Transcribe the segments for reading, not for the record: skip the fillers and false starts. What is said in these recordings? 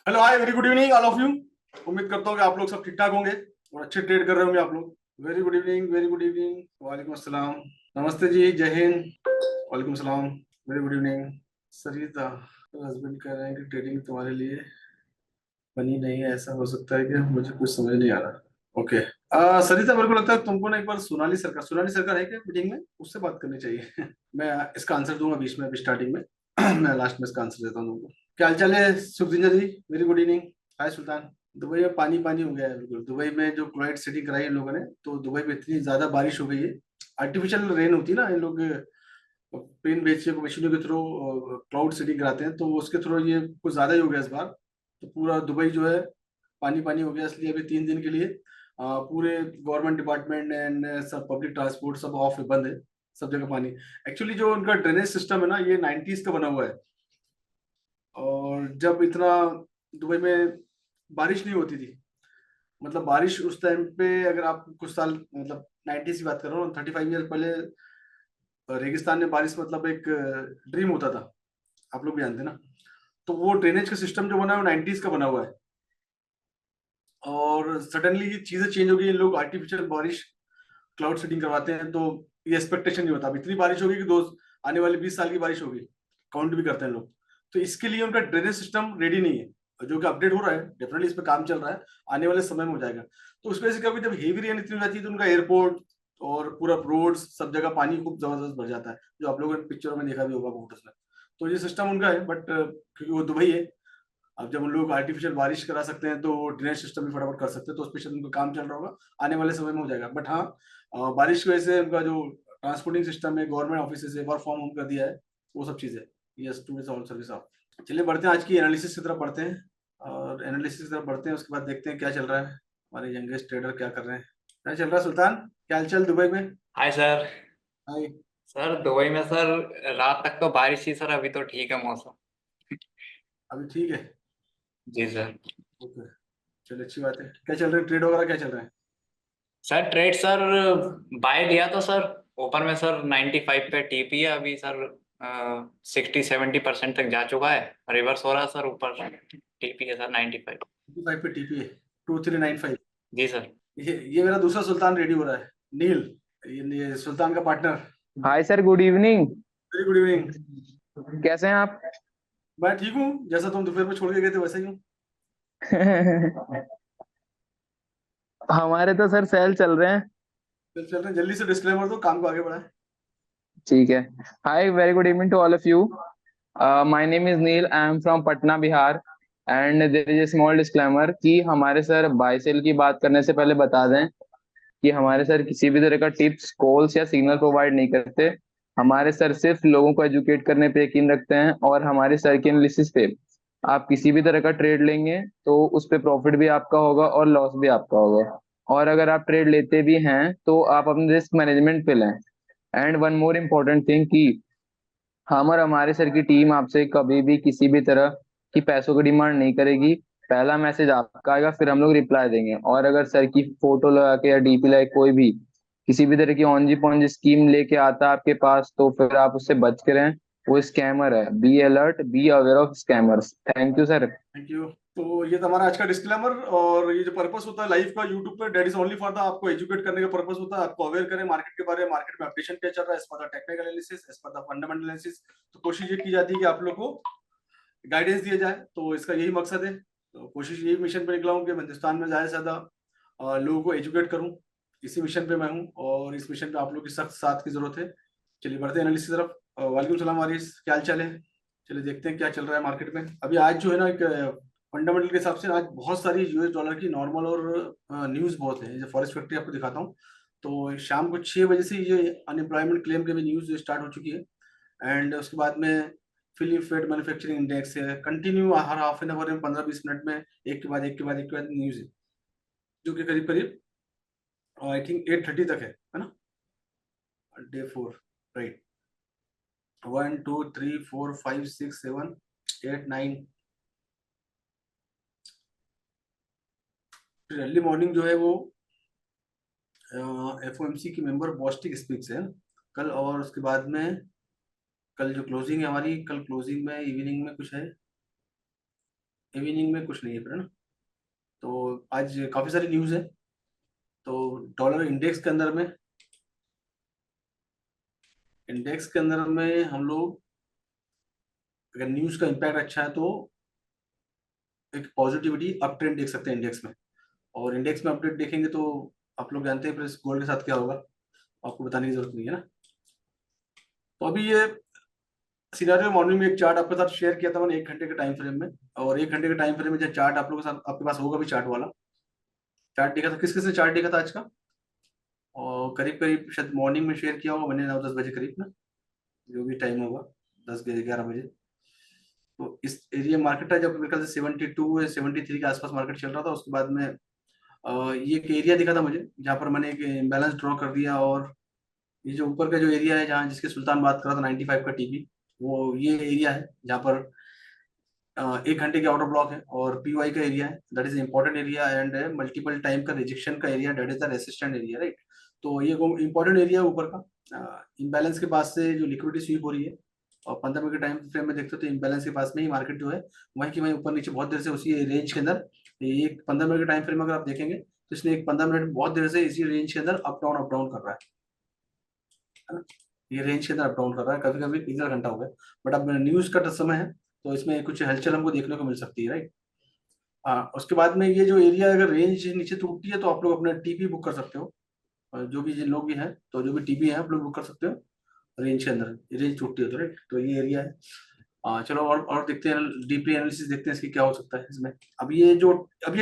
Hello hi, very good evening all of you. उम्मीद करता हूँ कि आप लोग सब ठीक ठाक होंगे और अच्छे ट्रेड कर रहे होंगे आप लोग। Very good evening, very good evening. वालेकुम अस्सलाम। नमस्ते जी, जय हिंद। वालेकुम सलाम। Very good evening. Sarita, husband कह रहे हैं कि ट्रेडिंग तुम्हारे लिए बनी नहीं है, ऐसा हो सकता है कि मुझे कुछ समझ नहीं आ रहा। ओके। सरिता, मेरे को लगता है तुमको ना एक बार सोनाली सरकार है क्या मीटिंग में, उससे बात करनी चाहिए। मैं इसका आंसर दूंगा बीच में, अभी स्टार्टिंग में। मैं लास्ट में इसका आंसर देता हूँ तुमको। क्या हाल चाल है Sukhjinder ji? Very good evening. Hi Sultan. Dubai में पानी पानी हो गया है बिल्कुल। दुबई में जो क्लाइट सेटिंग कराई इन लोगों ने, तो दुबई में इतनी ज्यादा बारिश हो गई है। आर्टिफिशियल रेन होती है ना, इन लोग पेन भेज के मशीनों के थ्रू क्लाउड सीडिंग कराते हैं, तो उसके थ्रू ये कुछ ज्यादा ही हो गया इस बार। तो पूरा दुबई जो है पानी पानी हो गया, इसलिए अभी 3 दिन के लिए पूरे गवर्नमेंट डिपार्टमेंट एंड सब पब्लिक ट्रांसपोर्ट सब ऑफ है, बंद है। सब जगह पानी। एक्चुअली जो उनका ड्रेनेज सिस्टम है ना, ये 90s का बना हुआ है। और जब इतना दुबई में बारिश नहीं होती थी, मतलब बारिश उस टाइम पे, अगर आप कुछ साल मतलब 90s की बात कर रहा हूँ, 35 ईयर पहले रेगिस्तान में बारिश मतलब एक ड्रीम होता था। आप लोग भी जानते हैं ना। तो वो ड्रेनेज का सिस्टम जो बना है वो 90s का बना हुआ है। और सडनली ये चीजें चेंज हो गई, इन लोग आर्टिफिशियल बारिश क्लाउड सीडिंग करवाते हैं, तो ये एक्सपेक्टेशन नहीं होता अब इतनी बारिश होगी कि दो आने वाले 20 साल की बारिश होगी। काउंट भी करते हैं लोग। तो इसके लिए उनका ड्रेनेज सिस्टम रेडी नहीं है, जो कि अपडेट हो रहा है, डेफिनेटली इस पर काम चल रहा है। आने वाले समय में हो जाएगा। तो उस वजह से कभी जब हेवी रेन इतनी हो जाती है, तो उनका एयरपोर्ट और पूरा रोड्स सब जगह पानी खूब जबरदस्त भर जाता है, जो आप लोगों ने पिक्चरों में देखा भी होगा, फोटोज में। तो ये सिस्टम उनका है, बट क्योंकि वो दुबई है, अब जब उन लोग आर्टिफिशियल बारिश करा सकते हैं, तो ड्रेनेज सिस्टम भी फटाफट कर सकते हैं, तो उस पर शायद उनका काम चल रहा होगा। आने वाले समय में हो जाएगा। बट हाँ, बारिश की वजह से उनका जो ट्रांसपोर्टिंग सिस्टम है, गवर्नमेंट ऑफिस से वर्क फ्रॉम होम कर दिया है, वो सब चीजें। Yes, to all service off. चलिए बढ़ते हैं, आज की एनालिसिस की तरफ बढ़ते हैं। और एनालिसिस की तरफ बढ़ते हैं, उसके बाद देखते हैं क्या चल रहा है, हमारे यंगेस्ट ट्रेडर क्या कर रहे हैं। क्या चल रहा है सुल्तान? क्या हालचाल दुबई में? Hi sir. Hi. Sir Dubai में सर रात तक तो बारिश थी सर, अभी तो ठीक है मौसम। अभी ठीक है। जी सर। ओके। चलिए, अच्छी बात है। क्या चल रहा है, ट्रेड वगैरह क्या चल रहा है? सर ट्रेड सर बाय लिया तो सर ऊपर में सर 95 पे टीपी है अभी सर। 60-70% तक जा चुका है। रिवर्स हो रहा है सर ऊपर। टीपी है सर 95। 25 पे टीपी है। 2395। जी सर। ये मेरा दूसरा सुल्तान रेडी हो रहा है। नील। ये सुल्तान का partner. Hi sir, good evening. Very good evening. कैसे हैं आप? मैं ठीक हूँ, जैसा तुम दोपहर में छोड़ के गए थे वैसे ही हूँ। हमारे तो सर सेल चल रहे हैं। चल चल रहे हैं, जल्दी से डिस्क्लेमर दो, काम को आगे बढ़ाए। ठीक है। Hi, very good evening to all of you. My name is Neel, I am from Patna Bihar. And there is a small disclaimer कि हमारे सर बाय सेल की बात करने से पहले बता दें कि हमारे सर किसी भी तरह का टिप्स, कॉल्स या सिग्नल प्रोवाइड नहीं करते। हमारे सर सिर्फ लोगों को एजुकेट करने पे यकीन रखते हैं, और हमारे सर के एनालिसिस पे आप किसी भी तरह का ट्रेड लेंगे तो उस पे प्रॉफिट भी आपका होगा और लॉस भी आपका होगा। और अगर आप ट्रेड लेते भी हैं तो आप अपने रिस्क मैनेजमेंट पे लें। And one more important thing कि हम और हमारे सर की टीम आपसे कभी भी किसी भी तरह की पैसों की डिमांड नहीं करेगी। पहला मैसेज आपका आएगा, फिर हम लोग रिप्लाई देंगे। और अगर सर की फोटो लगा के या डीपी लगा के कोई भी किसी भी तरह की ऑनजी पॉन्जी स्कीम लेके आता है आपके पास, तो फिर आप उससे बच के रहें। वो स्कैमर है। Be alert, be aware of scammers. Thank you sir. Thank you. तो ये तो हमारा आज का डिस्क्लेमर। और ये जो पर्पस होता है लाइव का यूट्यूब पे, that is only for the आपको एजुकेट करने का पर्पस होता है, आपको अवेयर करें मार्केट के बारे में, मार्केट में अपडेशन क्या चल रहा है, as per the technical analysis, as per the fundamental analysis. तो कोशिश ये की जाती है कि आप लोग को गाइडेंस दिया जाए, तो इसका यही मकसद है। तो कोशिश यही मिशन पे निकला हूँ कि मैं हिंदुस्तान में ज़्यादा से ज़्यादा लोगों को एजुकेट करूँ। इसी मिशन पे मैं हूँ, और इस मिशन पे आप लोग की सख्त साथ की जरूरत है। चलिए बढ़ते हैं एनालिसिस की तरफ। वालेकुम सलाम वारिस, क्या हाल चाल है? चलिए देखते हैं क्या चल रहा है मार्केट में अभी। आज जो है ना, एक फंडामेंटल के हिसाब से आज बहुत सारी यूएस डॉलर की नॉर्मल और न्यूज़ बहुत है। जैसे फॉरेस्ट फैक्ट्री आपको दिखाता हूँ। तो शाम को 6 बजे से ये अनएम्प्लॉयमेंट क्लेम के भी न्यूज़ स्टार्ट हो चुकी है। एंड उसके बाद में फिलिप फेड मैन्युफैक्चरिंग इंडेक्स है, continue her half an hour में 15-20 मिनट में एक के बाद एक के बाद एक के बाद न्यूज़ है, जो कि करीब करीब आई थिंक 8:30 तक है ना? Day 4, right. 1 2 3 4 5 6 7 8 9। फिर अर्ली मॉर्निंग जो है वो एफओएमसी की मेंबर बॉस्टिक स्पीक्स है कल। और उसके बाद में कल जो क्लोजिंग है हमारी, कल क्लोजिंग में इवनिंग में कुछ है। इवनिंग में कुछ नहीं है फिर, है ना। तो आज काफी सारी न्यूज है। तो डॉलर इंडेक्स के अंदर में हम लोग, अगर न्यूज का इम्पैक्ट अच्छा है तो एक पॉजिटिविटी अप ट्रेंड देख सकते हैं इंडेक्स में। और इंडेक्स में अपडेट देखेंगे तो आप लोग जानते हैं फिर गोल्ड के साथ क्या होगा, आपको बताने की जरूरत नहीं है ना। तो अभी ये सिनारियो मॉर्निंग में एक चार्ट आपके साथ शेयर किया था मैंने 1 घंटे के टाइम फ्रेम में। और 1 घंटे के टाइम फ्रेम में जो चार्ट आप लोगों के साथ आपके पास होगा भी चार्ट वाला चार्ट देखा था, किस किस ने चार्ट देखा था आज का। और करीब करीब शायद मॉर्निंग में शेयर किया होगा मैंने 9-10 बजे करीब ना, जो भी टाइम होगा 10-11 बजे। तो इस एरिया मार्केट है जब मेरे ख्याल से 72 या 73 के आसपास मार्केट चल रहा था। उसके बाद में ये एक एरिया दिखा था मुझे जहाँ पर मैंने एक इम्बैलेंस ड्रॉ कर दिया। और ये जो ऊपर का जो एरिया है जहाँ जिसके सुल्तान बात कर रहा था 95 का टीपी, वो ये एरिया है जहाँ पर 1 घंटे की आउटर ब्लॉक है। और पीवाई का एरिया है, that is important area and multiple time का रिजेक्शन का area, that is the resistant area, right. तो ये इंपॉर्टेंट एरिया है ऊपर का। इम्बैलेंस के पास से जो लिक्विडिटी स्वीप हो रही है, और 15 मिनट के टाइम फ्रेम में देखते हो तो इम्बैलेंस के पास में ही मार्केट जो है वहीं की वहीं ऊपर नीचे बहुत देर से उसी रेंज के अंदर, एक 15 मिनट के टाइम फ्रेम अगर आप देखेंगे तो इसने एक 15 मिनट बहुत देर से इसी रेंज के अंदर अप डाउन कर रहा है ना। ये रेंज के अंदर अप डाउन कर रहा है, कभी कभी 1.5 घंटा हो गया। बट अब न्यूज का समय है तो इसमें कुछ हलचल हमको देखने को मिल सकती है, राइट। उसके बाद में ये जो एरिया अगर रेंज नीचे टूटती है तो आप लोग अपना टीपी बुक कर सकते हो। जो भी जिन लोग भी हैं तो जो भी टीपी है आप लोग बुक कर सकते हो रेंज के अंदर, रेंज टूटती है तो, राइट। तो ये एरिया है। चलो और देखते हैं, डीपली एनालिसिस देखते हैं इसकी क्या हो सकता है इसमें। अभी ये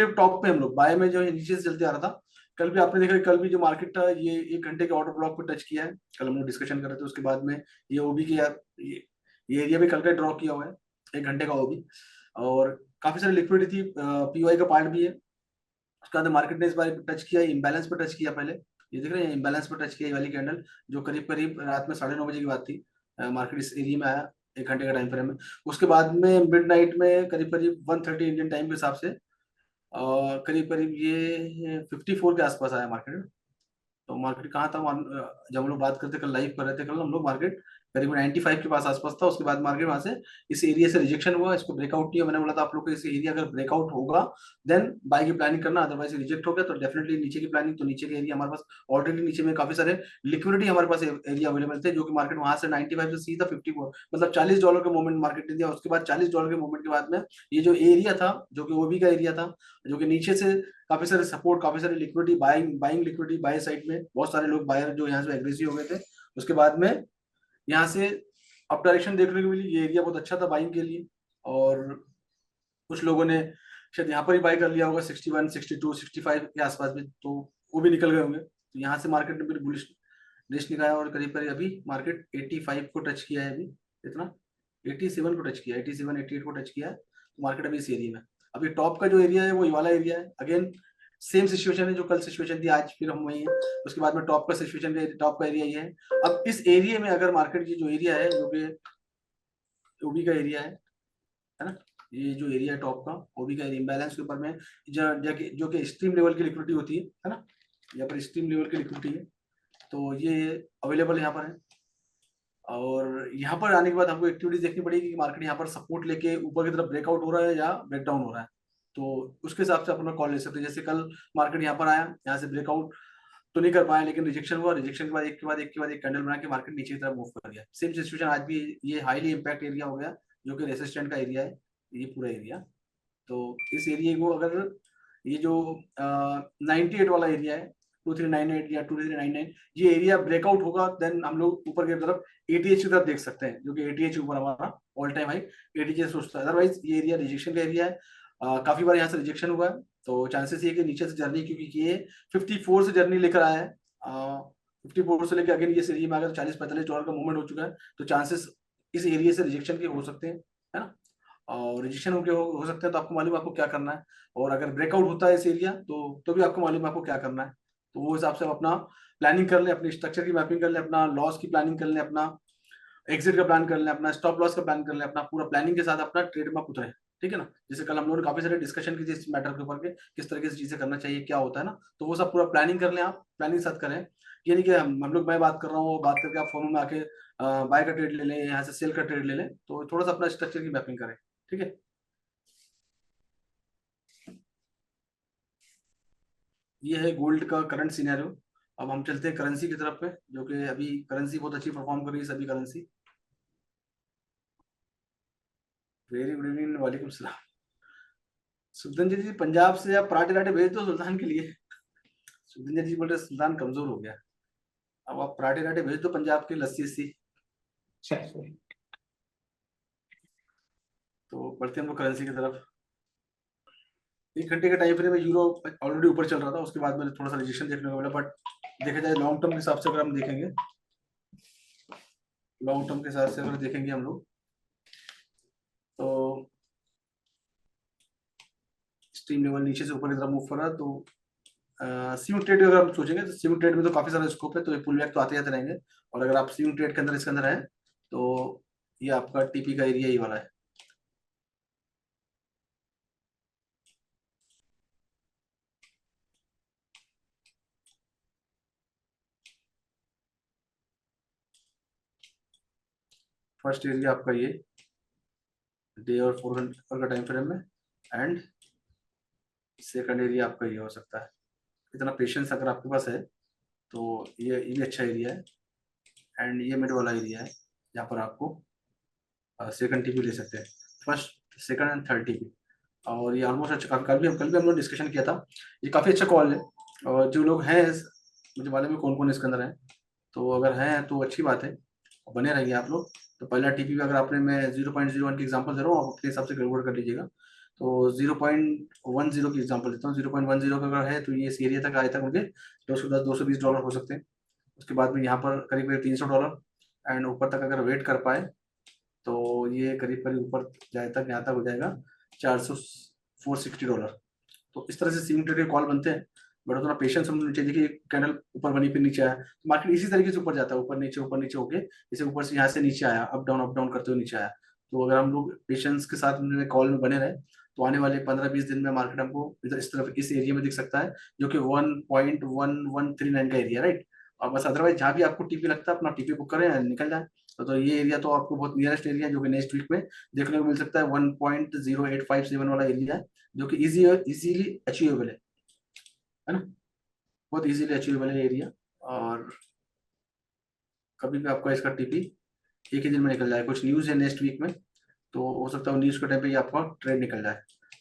टॉप पे हम लोग बाय में जो है नीचे से चलते आ रहा था। कल भी आपने देखा, कल भी जो मार्केट था ये 1 घंटे के ऑर्डर ब्लॉक पे टच किया है। कल हम लोग डिस्कशन कर रहे थे, उसके बाद में ये ओबी के ये एरिया भी कल का ड्रॉ किया हुआ है 1 घंटे का ओबी। और काफी सारी लिक्विडिटी थी, पीवाई का पार्ट भी है। उसके बाद मार्केट ने इस बार टच किया, इम्बैलेंस पे टच किया पहले। ये देख रहे हैं इम्बैलेंस पे टच किया ये वाली कैंडल, जो करीब करीब रात में 9:30 बजे की बात थी। मार्केट इस एरिया में आया 1 घंटे का टाइम फ्रेम में। उसके बाद में मिड नाइट में करीब करीब 1:30 इंडियन टाइम के हिसाब से करीब करीब ये 54 के आसपास आया मार्केट। तो मार्केट कहाँ था जब हम लोग बात करते कल लाइव कर रहे थे, कल हम लोग मार्केट करीब 95 के पास आसपास था। उसके बाद मार्केट वहां से इस एरिया से रिजेक्शन हुआ, इसको ब्रेकआउट किया। मैंने बोला था आप लोग को इस एरिया अगर ब्रेकआउट होगा देन बाय की प्लानिंग करना, अदरवाइज रिजेक्ट हो गया तो डेफिनेटली नीचे की प्लानिंग। तो नीचे के एरिया हमारे पास ऑलरेडी नीचे में काफी सारे लिक्विडिटी हमारे पास एरिया अवेलेबल थे, जो कि मार्केट वहां से 95 से सीधा 54 मतलब $40 का मूवमेंट मार्केट ने दिया। उसके बाद $40 के मूवमेंट के बाद में ये जो एरिया था जो कि ओबी का एरिया था, जो कि नीचे से काफी सारे सपोर्ट, काफी सारी liquidity buying liquidity by side में बहुत सारे लोग बायर जो यहाँ से एग्रेसिव हो गए थे। उसके बाद में यहाँ से अप डायरेक्शन देखने को मिली, ये एरिया बहुत अच्छा था बाइंग के लिए। और कुछ लोगों ने शायद यहाँ पर ही बाय कर लिया होगा 61, 62, 65 के आसपास भी, तो वो भी निकल गए होंगे। तो यहाँ से मार्केट ने फिर बुलिश लिस्ट निकाला और करीब करीब अभी मार्केट 85 को टच किया है। अभी इतना 87 को टच किया, 87, 88 को टच किया है। तो मार्केट अभी इस एरिया में, अभी टॉप का जो एरिया है वो ये वाला एरिया है। अगेन सेम सिचुएशन है जो कल सिचुएशन थी, आज फिर हम वही है। उसके बाद में टॉप का सिचुएशन, टॉप का एरिया ये है। अब इस एरिया में अगर मार्केट की जो एरिया है जो कि ओबी का एरिया है ना, ये जो एरिया है टॉप का ओबी का एरिया, इम्बैलेंस के ऊपर में जो कि एक्सट्रीम लेवल की लिक्विडिटी होती है ना, यहाँ पर एक्सट्रीम लेवल की लिक्विडिटी है। तो ये अवेलेबल यहाँ पर है। और यहाँ पर आने के बाद हमको एक्टिविटीज देखनी पड़ेगी कि मार्केट यहाँ पर सपोर्ट लेके ऊपर की तरफ ब्रेकआउट हो रहा है या ब्रेक डाउन हो रहा है। तो उसके हिसाब से अपना कॉल ले सकते हैं। जैसे कल मार्केट यहाँ पर आया, यहाँ से ब्रेकआउट तो नहीं कर पाया, लेकिन रिजेक्शन हुआ, रिजेक्शन के बाद एक के बाद एक के बाद एक कैंडल बना के मार्केट नीचे की तरफ मूव कर गया। सेम सिचुएशन आज भी, ये हाईली इंपैक्ट एरिया हो गया जो कि रेसिस्टेंट का एरिया है, ये पूरा एरिया। तो इस एरिया को अगर ये जो 98 वाला एरिया है 2398 या 2399, ये एरिया ब्रेकआउट होगा देन हम लोग ऊपर की तरफ एटीएच की तरफ देख सकते हैं, जो कि एटीएच ऊपर हमारा ऑल टाइम हाई एटीएच सोचता है। अदरवाइज ये एरिया रिजेक्शन का एरिया है। काफी बार यहाँ से रिजेक्शन हुआ है, तो चांसेस ये कि नीचे से जर्नी, क्योंकि ये 54 से जर्नी लेकर आया है, 54 से लेकर अगेन ये एरिया में अगर $40-45 का मूवमेंट हो चुका है, तो चांसेस इस एरिया से रिजेक्शन के हो सकते हैं, है ना। और रजिस्ट्रेशन हो सकता है। तो आपको मालूम है आपको क्या करना है। और अगर ब्रेकआउट होता है इस एरिया तो भी आपको मालूम है आपको क्या करना है। तो वो हिसाब से आप अपना प्लानिंग कर लें, अपने स्ट्रक्चर की मैपिंग कर लें, अपना लॉस की प्लानिंग कर लें, अपना एग्जिट का प्लान कर लें, अपना स्टॉप लॉस का प्लान कर लें, अपना पूरा प्लानिंग के साथ अपना ट्रेड में उतरे, ठीक है ना। जैसे कल हम लोगों ने काफी सारे डिस्कशन की इस मैटर के ऊपर के किस तरीके से चीजें करना चाहिए, क्या होता है ना। तो वो सब पूरा प्लानिंग कर लें, आप प्लानिंग साथ करें। ये नहीं कि हम लोग, मैं बात कर रहा हूँ, बात करके आप फोन में आके बाय का ट्रेड ले लें, यहाँ से सेल का ट्रेड ले लें। तो थोड़ा सा अपना स्ट्रक्चर की मैपिंग करें, ठीक है। ये है गोल्ड का करंट सिनेरियो। अब हम चलते हैं करेंसी की तरफ पे, जो कि अभी करेंसी बहुत अच्छी परफॉर्म कर रही है, सभी करेंसी। वेरी गुड इवनिंग, वालेकुम सलाम। सुखदन जी पंजाब से आप पराठे राठे भेज दो सुल्तान के लिए। सुखदन जी बोल रहे सुल्तान कमजोर हो गया। अब आप पराठे राठे भेज दो पंजाब के, लस्सी वस्सी। तो बढ़ते हैं हम लोग करेंसी की तरफ। 1 घंटे का टाइम फ्रेम में यूरो ऑलरेडी ऊपर चल रहा था, उसके बाद में थोड़ा सा रिजेक्शन देखने को मिला, बट देखा जाए लॉन्ग टर्म के हिसाब से अगर हम देखेंगे, लॉन्ग टर्म के हिसाब से अगर देखेंगे हम लोग, तो स्ट्रीम लेवल नीचे से ऊपर की तरफ मूव कर रहा है। तो स्विंग ट्रेड अगर हम सोचेंगे तो स्विंग ट्रेड में तो काफी सारा स्कोप है, तो ये पुल बैक तो आते जाते रहेंगे। और अगर आप स्विंग ट्रेड के अंदर इसके अंदर है, तो ये आपका टीपी का एरिया ही वाला है। फर्स्ट एरिया आपका ये डे और 4 घंटे का टाइम फ्रेम में, एंड सेकंड एरिया आपका ये हो सकता है। इतना पेशेंस अगर आपके पास है तो ये भी अच्छा एरिया है, एंड ये मिड वाला एरिया है, जहाँ पर आपको सेकंड टीपी ले सकते हैं, first second and third TP. और ये ऑलमोस्ट अच्छा, कल भी हम लोग डिस्कशन किया था, ये काफ़ी अच्छा कॉल है। और जो लोग हैं, मुझे मालूम है कौन कौन इसके अंदर है, तो अगर हैं तो अच्छी बात है, बने रहिए आप लोग। तो पहला टीपी अगर आपने, मैं 0.01 की एग्जांपल दे रहा हूँ, आप अपने हिसाब से गड़बड़ कर लीजिएगा। तो 0.10 की एग्जांपल देता हूँ। 0.10 का अगर है तो ये इस एरिया तक आए तक मुझे $210-220 हो सकते हैं। उसके बाद में यहाँ पर करीब करीब $300, एंड ऊपर तक अगर वेट कर पाए तो ये करीब करीब ऊपर जाए तक, यहाँ तक हो जाएगा 460 $460। तो इस तरह से स्विंग ट्रेड के कॉल बनते हैं, बट उतना पेशेंस होना चाहिए। देखिए कैंडल ऊपर बनी फिर नीचे आया, तो मार्केट इसी तरीके से ऊपर जाता है, ऊपर नीचे होके, जैसे ऊपर से यहाँ से नीचे आया, अप डाउन करते हुए नीचे आया। तो अगर हम लोग पेशेंस के साथ कॉल में बने रहे, तो आने वाले 15-20 दिन में मार्केट हमको इधर इस तरफ इस एरिया में दिख सकता है, जो कि 1.1139 का एरिया, राइट। और बस अदरवाइज जहाँ भी आपको टीपी लगता है, अपना टीपी बुक करें and निकल जाए। तो ये एरिया तो आपको बहुत नियरेस्ट एरिया, जो कि नेक्स्ट वीक में देखने को मिल सकता है, 1.0857 वाला एरिया है, जो कि इजीली अचीवेबल है ना, बहुत इजीली अचीवेबल है एरिया। और कभी भी आपका इसका टीपी एक ही दिन में निकल जाए। कुछ न्यूज़ है नेक्स्ट वीक में, तो हो सकता है न्यूज़ के टाइम पे ये आपका ट्रेड निकल जाए।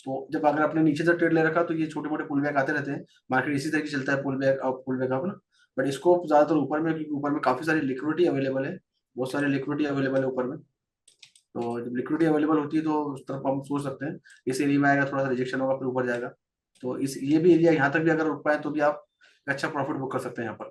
तो जब अगर आपने नीचे से ट्रेड ले रखा, तो ये छोटे मोटे पुल बैक आते रहते हैं, मार्केट इसी तरीके से चलता है, पुल बैक अप ना। बट इसको ज्यादातर ऊपर में, क्योंकि ऊपर में काफी सारी लिक्विडिटी अवेलेबल है, बहुत सारी लिक्विडिटी अवेलेबल है ऊपर में। तो जब लिक्विडिटी अवेलेबल होती है तो उस तरफ हम सोच सकते हैं इस एरिया में आएगा, थोड़ा सा रिजेक्शन होगा, फिर ऊपर जाएगा। तो इस ये भी एरिया यहाँ तक भी अगर रुक पाए तो भी आप अच्छा प्रॉफिट बुक कर सकते हैं यहाँ पर।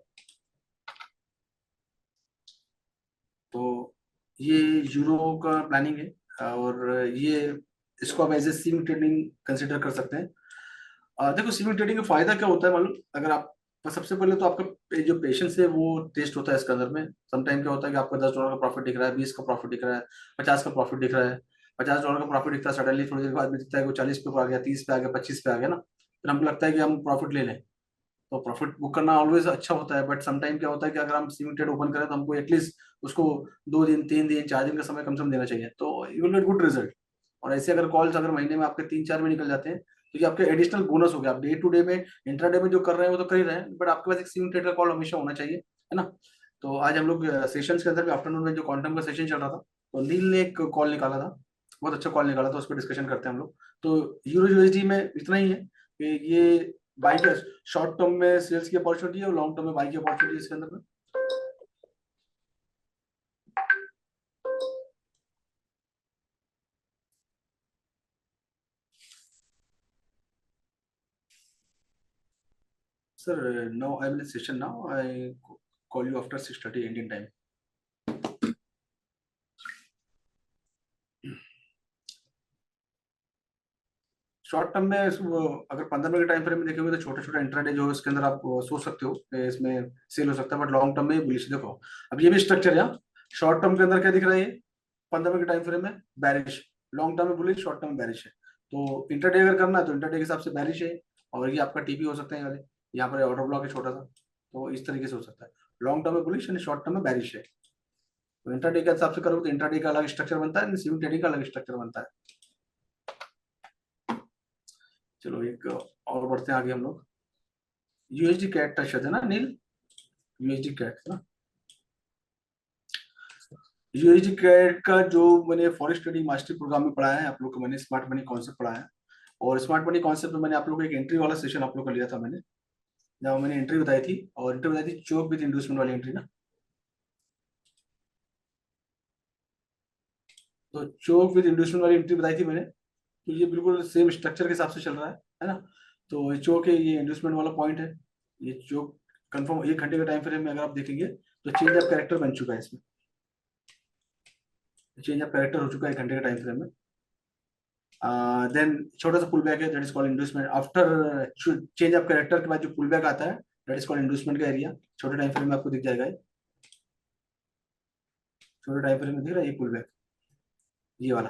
तो ये यूरो का प्लानिंग है, और ये इसको आप as a swing trading consider कर सकते हैं। देखो स्विंग ट्रेडिंग का फायदा क्या होता है मालूम, अगर आप, सबसे पहले तो आपका जो पेशेंस है वो टेस्ट होता है इसके अंदर में। समटाइम क्या होता है कि आपका $10 का प्रॉफिट दिख रहा है, 20 का प्रॉफिट दिख रहा है, 50 का प्रॉफिट दिख रहा है। $50 का प्रॉफिट दिखता है, सडनली थोड़ी देर बाद में दिखता है कि वो 40 पे आ गया, 30 पे आ गया, 25 पे आ गया ना, फिर हमको लगता है कि हम प्रॉफिट ले लें। तो प्रॉफिट बुक करना ऑलवेज अच्छा होता है, बट समटाइम क्या होता है कि अगर हम स्विंग ट्रेड ओपन करें तो हमको एटलीस्ट उसको 2 दिन, 3 दिन, 4 दिन का समय कम से कम देना चाहिए, तो you will get good result. और ऐसे अगर कॉल्स अगर महीने में आपके 3-4 में निकल जाते हैं, तो ये आपके एडिशनल बोनस हो गया। आप डे टू डे में, इंट्राडे में जो कर रहे हैं वो तो कर ही रहे हैं, बट आपके पास एक स्विंग ट्रेड का कॉल हमेशा होना चाहिए, है ना। तो आज हम लोग सेशंस के अंदर भी आफ्टरनून में जो क्वांटम का सेशन चल रहा था, तो नील ने एक कॉल निकाला था, बहुत अच्छा कॉल निकाला था, उस पर डिस्कशन करते हैं हम लोग। तो यूरो यूएसडी में इतना ही है कि ये बाई का शॉर्ट टर्म में सेल्स की अपॉर्चुनिटी है, और लॉन्ग टर्म में बाई की अपॉर्चुनिटी है इसके अंदर में। Sir, no, I'm in a session now. I call you after 6:30 Indian time. Short term में अगर 15 मिनट के टाइम फ्रेम में देखेंगे तो छोटा छोटा इंट्राडे जो है इसके अंदर आप सोच सकते हो कि इसमें सेल हो सकता है, बट लॉन्ग टर्म में बुलिश। देखो अब ये भी स्ट्रक्चर है, शॉर्ट टर्म के अंदर क्या दिख रहा है, ये 15 मिनट के टाइम फ्रेम में बैरिश, लॉन्ग टर्म में बुलिश, शॉर्ट टर्म में बैरिश है। तो इंटरडे अगर करना है तो इंटरडे के हिसाब से बैरिश है, और ये आपका टीपी हो सकता है वाले, यहाँ पर ऑर्डर ब्लॉक है छोटा सा, तो इस तरीके से हो सकता है। लॉन्ग टर्म में बुलिश यानी शॉर्ट टर्म में बैरिश है। तो इंटरडे के हिसाब से करोगे तो इंटरडे का अलग स्ट्रक्चर बनता है, स्विंग ट्रेडिंग का अलग स्ट्रक्चर बनता है। चलो एक और बढ़ते हैं आगे हम लोग। यूएसडी कैट टच है ना नील, यूएसडी कैट ना, यूएसडी कैट का जो मैंने फॉरेस्ट ट्रेडिंग मास्टरी प्रोग्राम में पढ़ाया है आप लोग को, मैंने स्मार्ट मनी कॉन्सेप्ट पढ़ाया है। और स्मार्ट मनी कॉन्सेप्ट में मैंने आप लोग को एक एंट्री वाला सेशन आप लोग को लिया था मैंने, जहाँ मैंने एंट्री बताई थी, और एंट्री बताई थी चोक विद इंड्यूसमेंट वाली एंट्री ना। तो चोक विद इंड्यूसमेंट वाली एंट्री बताई थी मैंने, तो ये बिल्कुल सेम स्ट्रक्चर के हिसाब से चल रहा है ना। तो ये चोक है, ये इंड्यूसमेंट वाला पॉइंट है, ये चोक कंफर्म 1 घंटे का टाइम फ्रेम में अगर आप देखेंगे तो चेंज ऑफ कैरेक्टर बन चुका है इसमें, चेंज ऑफ कैरेक्टर हो चुका है 1 घंटे के टाइम फ्रेम में। देन छोटा सा पुल बैक है, that is called inducement. After change of character के बाद जो पुल बैक आता है दैट इज कॉल्ड इंड्यूसमेंट का एरिया। छोटे टाइम फ्रेम में आपको दिख जाएगा, छोटे टाइम फ्रेम में दिख रहा है ये पुल बैक, ये वाला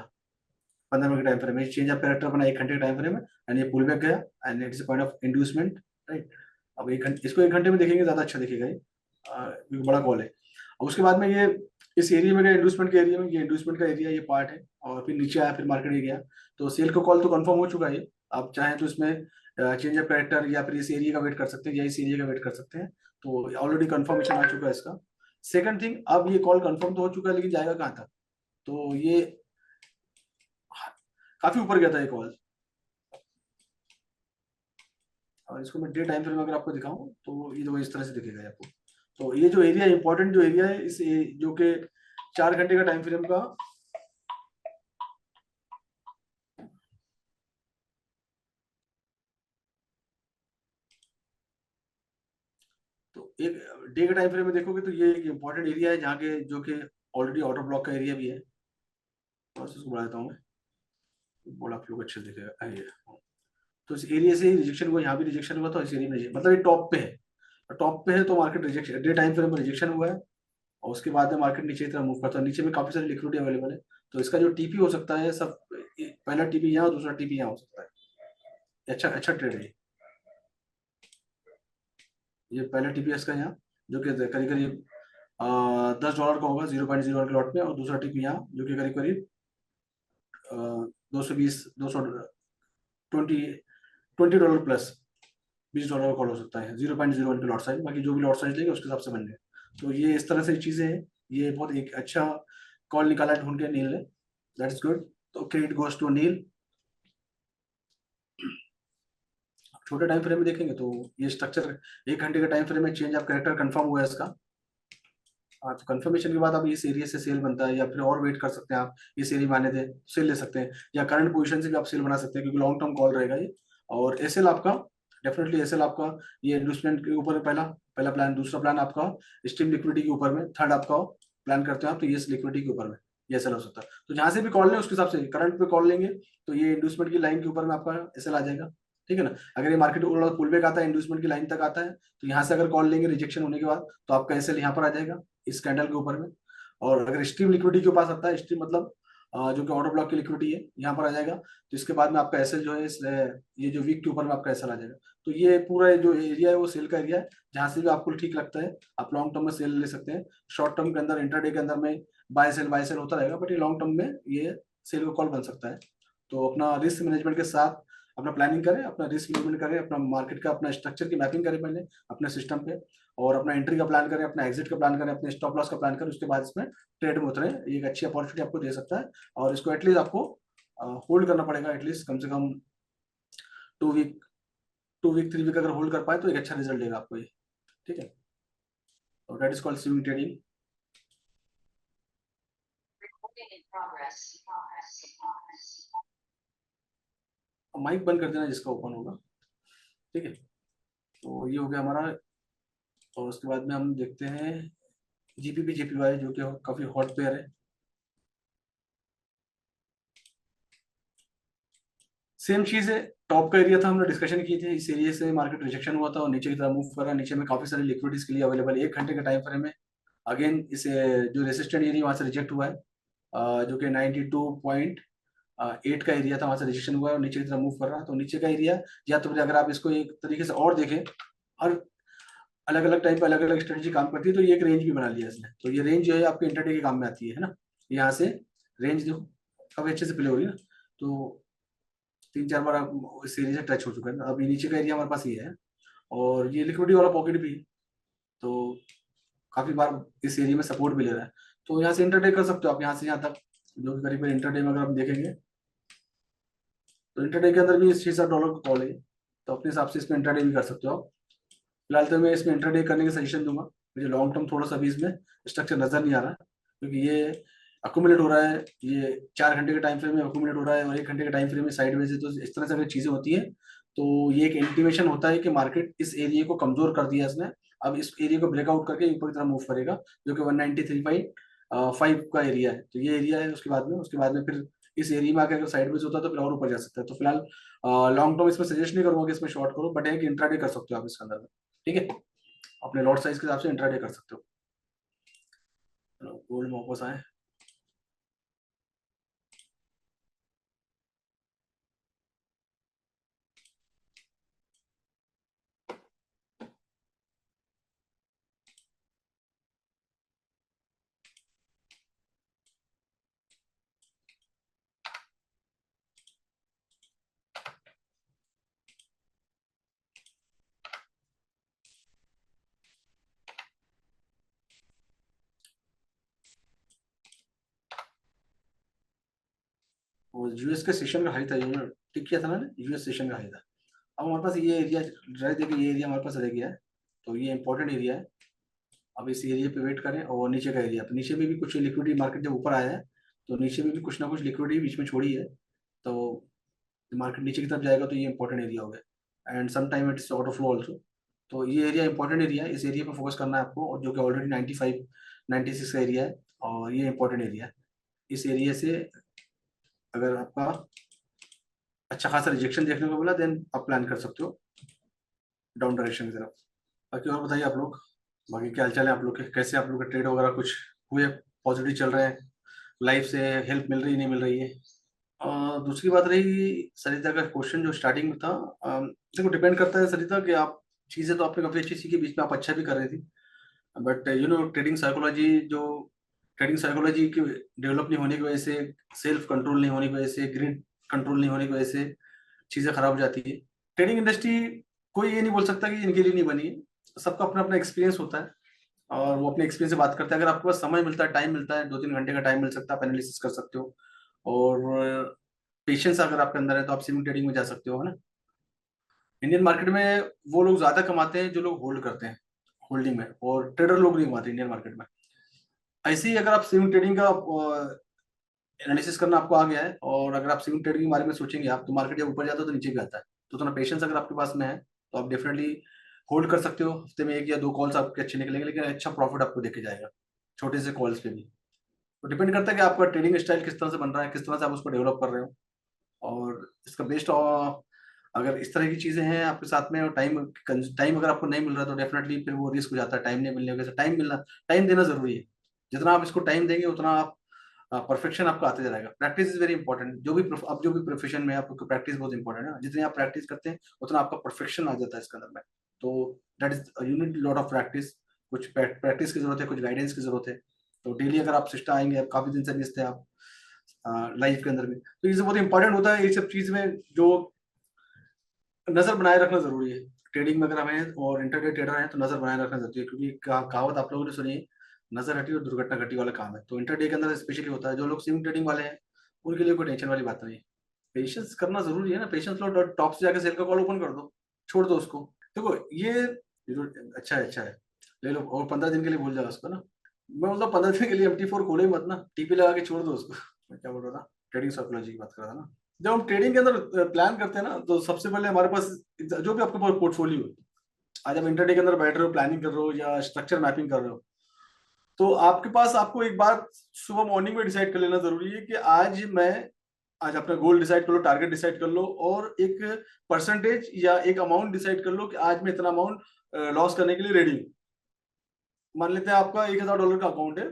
15 मिनट का टाइम फ्रेम है। चेंज ऑफ कैरेक्टर बना 1 घंटे का टाइम फ्रेम है, एंड ये पुल बैक गया, and it is point of inducement, right. अब 1 घंटे, इसको 1 घंटे में देखेंगे ज्यादा अच्छा दिखेगा ये, क्योंकि बड़ा कॉल है। और उसके बाद में ये इस एरिया में गया, इंड्यूसमेंट के एरिया में, ये इंड्यूसमेंट का एरिया ये पार्ट है, और फिर नीचे आया, फिर मार्केट ही गया। तो सेल का कॉल तो कंफर्म हो चुका है। आप चाहें तो इसमें चेंज ऑफ कैरेक्टर या फिर इस एरिया का वेट कर सकते हैं, या इस एरिया का वेट कर सकते हैं। तो ऑलरेडी कंफर्मेशन आ चुका है इसका। सेकंड थिंग, अब ये कॉल कंफर्म तो हो चुका है, लेकिन जाएगा कहाँ तक? तो ये काफी ऊपर गया था ये कॉल, और इसको मैं डे टाइम फ्रेम अगर आपको दिखाऊं तो ये तो इस तरह से दिखेगा आपको। तो ये जो एरिया, इंपॉर्टेंट जो एरिया है इस जो कि 4 घंटे का टाइम फ्रेम का, तो एक डे के टाइम फ्रेम में देखोगे तो ये एक इंपॉर्टेंट एरिया है, जहाँ के जो कि ऑलरेडी ऑर्डर ब्लॉक का एरिया भी है। और इसको बढ़ा देता हूँ मैं, बोला आप लोग अच्छे से दिखेगा ये। तो इस एरिया से रिजेक्शन हुआ, यहाँ भी रिजेक्शन हुआ, तो इस एरिया में मतलब ये टॉप पे है, टॉप पे है तो market rejection, day time frame में रिजेक्शन हुआ है, और उसके बाद में मार्केट नीचे की तरफ मूव करता है। नीचे में काफी सारी लिक्विडिटी अवेलेबल है, तो इसका जो टीपी हो सकता है सब, पहला टीपी यहाँ, दूसरा टीपी यहाँ हो सकता है। अच्छा अच्छा ट्रेड है ये पहला टीपी इसका यहाँ, जो कि करीब करीब $10 का होगा 0.01 के लॉट में, और दूसरा टीपी यहाँ जो कि करीब करीब 220 $20 प्लस $20 का कॉल हो सकता है, 0.01 के लॉट साइज। बाकी जो भी लॉट साइज लेंगे उसके हिसाब से बन गए। तो ये इस तरह से चीजें हैं। ये बहुत एक अच्छा कॉल निकाला ढूंढ के नील ने, दैट इज गुड। तो क्रेडिट गोज टू नील। छोटे टाइम फ्रेम में देखेंगे तो ये स्ट्रक्चर 1 घंटे का टाइम फ्रेम में चेंज ऑफ कैरेक्टर कंफर्म हुआ है इसका। तो कंफर्मेशन के बाद आप इस एरिया से सेल बनता है, या फिर और वेट कर सकते हैं आप, इस एरिया में आने दे सेल ले सकते हैं, या करंट पोजीशन से भी आप सेल बना सकते हैं, क्योंकि लॉन्ग टर्म कॉल रहेगा ये। और एसएल आपका डेफिनेटली, एसएल आपका ये इन्वेस्टमेंट के ऊपर पहला पहला प्लान, दूसरा प्लान आपका स्ट्रीम लिक्विडिटी के ऊपर में, थर्ड आपका प्लान करते हैं आप तो ये लिक्विडिटी के ऊपर में ये एसएल हो सकता है। तो जहां से भी कॉल लें उसके हिसाब से, करंट पे कॉल लेंगे तो ये इन्वेस्टमेंट की लाइन के ऊपर में आपका एसएल आ जाएगा, ठीक है ना। अगर ये मार्केट पुल बैक आता है, इंड्यूसमेंट की लाइन तक आता है, तो यहाँ से अगर कॉल लेंगे रिजेक्शन होने के बाद, तो आपका एसएल यहाँ पर आ जाएगा इस कैंडल के ऊपर में। और अगर स्ट्रीम लिक्विडिटी के पास आता है, स्ट्रीम मतलब जो कि ऑर्डर ब्लॉक की लिक्विडिटी है, यहाँ पर आ जाएगा, तो इसके बाद में आपका एसएल जो है ये जो वीक के ऊपर में आपका एसएल आ जाएगा। तो ये पूरा जो एरिया है वो सेल का एरिया है, जहां से भी आपको ठीक लगता है आप लॉन्ग टर्म में सेल ले सकते हैं। शॉर्ट टर्म के अंदर, इंटरडे के अंदर में बाय सेल होता रहेगा, बट ये लॉन्ग टर्म में ये सेल का कॉल बन सकता है। तो अपना रिस्क मैनेजमेंट के साथ अपना प्लानिंग करें, अपना रिस्क मैनेजमेंट करें, अपना मार्केट का अपना स्ट्रक्चर की मैपिंग करें पहले अपने सिस्टम पे, और अपना एंट्री का प्लान करें, अपना एग्जिट का प्लान करें, अपने स्टॉप लॉस का प्लान करें। उसके बाद इसमें ट्रेड में उतरे, ये एक अच्छी अपॉर्चुनिटी आपको दे सकता है। और इसको एटलीस्ट आपको होल्ड करना पड़ेगा, एटलीस्ट कम से कम 2 वीक 2 वीक 3 वीक अगर होल्ड कर पाए तो एक अच्छा रिजल्ट देगा आपको ये, ठीक है। तो that is called swing trading. Mic बंद कर देना जिसका ओपन होगा, ठीक है। तो ये हो गया हमारा। और उसके बाद में हम देखते हैं जीपीपी जेपीवाई, जो कि काफी हॉट पेयर है। सेम चीज है, टॉप का एरिया था, हमने डिस्कशन की थी, इस एरिया से मार्केट रिजेक्शन हुआ था और नीचे की तरफ मूव कर रहा है। नीचे में काफी सारी लिक्विडिटीज के लिए अवेलेबल 1 घंटे का टाइम फ्रेम में। अगेन इसे जो रेसिस्टेंट एरिया वहां से रिजेक्ट हुआ है, जो कि 92.8 का एरिया था, वहां से रिजेक्शन हुआ है और नीचे की तरफ मूव कर रहा है। तो नीचे का एरिया, या तो फिर अगर आप इसको एक तरीके से और देखें, हर अलग अलग टाइप पर अलग अलग स्ट्रेटेजी काम करती है, तो ये एक रेंज भी बना लिया इसने। तो ये रेंज जो है आपके इंटरडे के काम में आती है ना। यहाँ से रेंज देखो काफी अच्छे से प्ले हो रही है ना। तो 3-4 बार आप इस एरिया से टच हो चुका है। अब नीचे का एरिया हमारे पास ये है, और ये लिक्विडिटी वाला पॉकेट भी है, तो काफी बार इस एरिया में सपोर्ट भी ले रहा है। तो यहाँ से इंटरडे कर सकते हो आप, यहाँ से यहाँ तक, जो कि करीब इंटरडे में अगर आप देखेंगे तो इंटरडे के अंदर भी $6-7 का कॉल है, तो अपने हिसाब से इसमें इंटरडे भी कर सकते हो आप। फिलहाल तो मैं इसमें इंटरडे करने का सजेशन दूंगा। मुझे लॉन्ग टर्म थोड़ा सा भी इसमें स्ट्रक्चर नजर नहीं आ रहा, क्योंकि ये अक्यूमुलेट हो रहा है, ये 4 घंटे के टाइम फ्रेम में अक्यूमुलेट हो रहा है और 1 घंटे के टाइम फ्रेम में साइडवेज है। तो इस तरह से अगर चीजें होती है तो ये एक इंटीमेशन होता है कि मार्केट इस एरिया को कमजोर कर दिया इसने, अब इस एरिया को ब्रेकआउट करके ऊपर की तरफ मूव करेगा, जो कि 193.5 का एरिया है। तो ये एरिया है, उसके बाद में फिर इस एरिया में आकर अगर साइडवेज होता है तो फिर और ऊपर जा सकता है। तो फिलहाल लॉन्ग टर्म इसमें सजेस्ट नहीं करूंगा कि इसमें शॉर्ट करो, बट एक इंट्राडे कर सकते हो आप इसके अंदर में, ठीक है, अपने लॉट साइज के हिसाब से इंट्राडे कर सकते हो। गोल्ड में वापस आए। और यूएस के सेशन का हाई था, ये टिक किया था ना, यूएस सेशन का हाई था। अब हमारे पास ये एरिया रह देखिए, ये एरिया हमारे पास रह गया है, तो ये इंपॉर्टेंट एरिया है। अब इस एरिया पे वेट करें, और नीचे का एरिया, तो नीचे में भी कुछ लिक्विडिटी, मार्केट जब ऊपर आया है तो नीचे में भी कुछ ना कुछ लिक्विडिटी बीच में छोड़ी है, तो मार्केट नीचे की तरफ जाएगा तो ये इंपॉर्टेंट एरिया हो गया। And some time it's order flow also, तो ये एरिया इंपॉर्टेंट एरिया है, इस एरिया पे फोकस करना है आपको, और जो कि ऑलरेडी 95-96 का एरिया है, और ये इंपॉर्टेंट एरिया है। इस एरिया से अगर आपका अच्छा खासा रिजेक्शन देखने को मिला, देन आप प्लान कर सकते हो डाउन डायरेक्शन की तरफ। बाकी और बताइए आप लोग, बाकी क्या हालचाल है आप लोग के, कैसे आप लोग के ट्रेड वगैरह कुछ हुए, पॉजिटिव चल रहे हैं, लाइफ से हेल्प मिल रही नहीं मिल रही है? दूसरी बात रही सरिता का क्वेश्चन जो स्टार्टिंग में था, देखो डिपेंड करता है सरिता कि आप, चीज़ें तो आपने काफ़ी अच्छी सीखी, बीच में आप अच्छा भी कर रही थी, बट ट्रेडिंग साइकोलॉजी की डेवलप नहीं होने की वजह से, सेल्फ कंट्रोल नहीं होने की वजह से, ग्रिड कंट्रोल नहीं होने की वजह से चीज़ें खराब हो जाती है। ट्रेडिंग इंडस्ट्री, कोई ये नहीं बोल सकता कि इनके लिए नहीं बनी है, सबका अपना अपना एक्सपीरियंस होता है, और वो अपने एक्सपीरियंस से बात करते हैं। अगर आपके पास समय मिलता है, टाइम मिलता है, 2-3 घंटे का टाइम मिल सकता है, आप एनालिसिस कर सकते हो, और पेशेंस अगर आपके अंदर है तो आप स्विंग ट्रेडिंग में जा सकते हो, है ना। इंडियन मार्केट में वो लोग ज्यादा कमाते हैं जो लोग होल्ड करते हैं, होल्डिंग में, और ट्रेडर लोग नहीं कमाते इंडियन मार्केट में। ऐसे ही अगर आप स्विंग ट्रेडिंग का एनालिसिस करना आपको आ गया है, और अगर आप स्विंग ट्रेडिंग के बारे में सोचेंगे आप, तो मार्केट जब ऊपर जाता है तो नीचे भी आता है, तो उतना पेशेंस अगर आपके पास में है तो आप डेफिनेटली होल्ड कर सकते हो। हफ्ते में 1 या 2 कॉल्स आपके अच्छे निकलेंगे, लेकिन अच्छा प्रॉफिट आपको देके जाएगा छोटे से कॉल्स पे भी। तो डिपेंड करता है कि आपका ट्रेडिंग स्टाइल किस तरह से बन रहा है, किस तरह से आप उसको डेवलप कर रहे हो, और इसका बेस्ट, अगर इस तरह की चीजें हैं आपके साथ में, और टाइम अगर आपको नहीं मिल रहा तो डेफिनेटली फिर वो रिस्क हो जाता है, टाइम नहीं मिलने की वजह से। टाइम देना जरूरी है, जितना आप इसको टाइम देंगे उतना आप परफेक्शन आपका आते जाएगा। प्रैक्टिस इज वेरी इंपॉर्टेंट, अब जो भी प्रोफेशन में आपको प्रैक्टिस बहुत इंपॉर्टेंट है, जितनी आप प्रैक्टिस करते हैं उतना आपका परफेक्शन आ जाता है इसके अंदर में। तो that is you need lot of practice, कुछ प्रैक्टिस की जरूरत है, कुछ गाइडेंस की जरूरत है। तो डेली अगर आप सिस्टम आएंगे, आप काफी दिन से मिसते हैं आप लाइफ के अंदर में, तो ये सब बहुत इंपॉर्टेंट होता है। ये सब चीज में जो नजर बनाए रखना जरूरी है, ट्रेडिंग में अगर हम हैं और इंटरडे ट्रेडर हैं तो नजर बनाए रखना जरूरी है, क्योंकि कहावत आप लोगों ने सुनी है, नजर हटी और दुर्घटना घटी वाला काम है। तो इंटरडे के अंदर स्पेशली होता है, जो लोग स्विंग ट्रेडिंग वाले हैं उनके लिए कोई टेंशन वाली बात नहीं है। पेशेंस करना जरूरी है ना, पेशेंस लो, टॉप से जाकर सेल का कॉल ओपन कर दो, छोड़ दो उसको। देखो अच्छा है, ले लो, और 15 दिन के लिए भूल जाओ उसको ना। मैं बोलता हूँ 15 दिन के लिए MT4 खोले मत ना, टीपी लगा के छोड़ दो उसको। मैं क्या बोल रहा था, ट्रेडिंग साइकोलॉजी की बात कर रहा था ना। जब हम ट्रेडिंग के अंदर प्लान करते हैं ना, तो सबसे पहले हमारे पास जो भी आपके पास पोर्टफोलियो है, आज आप इंटरडे के अंदर बैठ रहे हो, प्लानिंग कर रहे हो या स्ट्रक्चर मैपिंग कर रहे हो, तो आपके पास, आपको एक बार सुबह मॉर्निंग में डिसाइड कर लेना जरूरी है कि आज अपना गोल डिसाइड कर लो, टारगेट डिसाइड कर लो, और एक परसेंटेज या एक अमाउंट डिसाइड कर लो कि आज मैं इतना अमाउंट लॉस करने के लिए रेडी हूँ। मान लेते हैं आपका $1000 का अकाउंट है,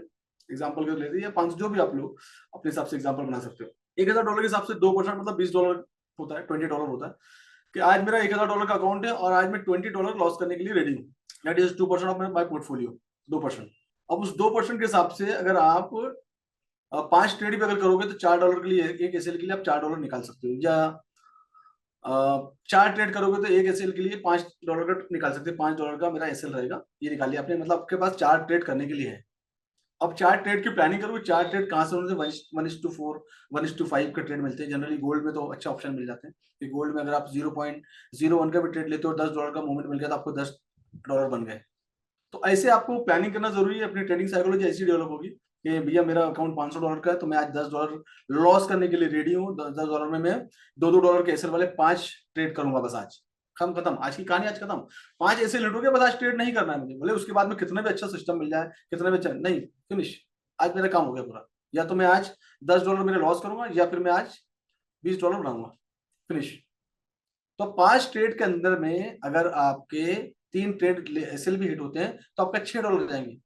एग्जाम्पल कर लेते हैं, या 500, जो भी आप लोग अपने हिसाब से एग्जाम्पल बना सकते हो। $1000 के हिसाब से 2% मतलब $20 होता है, $20 होता है, कि आज मेरा $1000 का अकाउंट है और आज मैं $20 लॉस करने के लिए रेडी हूँ। That is 2% of my portfolio, 2%। अब उस 2% के हिसाब से अगर आप 5 ट्रेड भी अगर करोगे तो $4 के लिए, एक एसएल के लिए आप $4 निकाल सकते हो, या 4 ट्रेड करोगे तो एक एसएल के लिए $5 का निकाल सकते हैं, $5 का मेरा एसएल रहेगा, ये निकाल लिया आपने, मतलब आपके पास 4 ट्रेड करने के लिए है। अब 4 ट्रेड की प्लानिंग करोगे, 4 ट्रेड कहाँ से होने से 1:4 1:5 के ट्रेड मिलते हैं जनरली। गोल्ड में तो अच्छे ऑप्शन मिल जाते हैं कि गोल्ड में अगर आप 0.01 का भी ट्रेड लेते हो, $10 का मूवमेंट मिल गया तो आपको $10 बन गए। तो ऐसे आपको प्लानिंग करना जरूरी है, अपनी ट्रेडिंग साइकोलॉजी ऐसी डेवलप होगी कि भैया मेरा अकाउंट $500 का है तो मैं आज $10 लॉस करने के लिए रेडी हूँ। $10 में मैं $2 के एसएल वाले 5 ट्रेड करूंगा बस आज। खत्म, आज की कहानी आज खत्म। 5 ऐसे लूटोगे बस, आज ट्रेड नहीं करना है मुझे, भले उसके बाद में कितना भी अच्छा सिस्टम मिल जाए, कितना भी अच्छा नहीं, फिनिश, आज मेरा काम हो गया पूरा। या तो मैं आज $10 मेरे लॉस करूंगा या फिर मैं आज $20 बनाऊंगा, फिनिश। तो 5 ट्रेड के अंदर में अगर आपके 3 ट्रेड एसएल भी हिट होते हैं तो आपका $6 जाएंगे,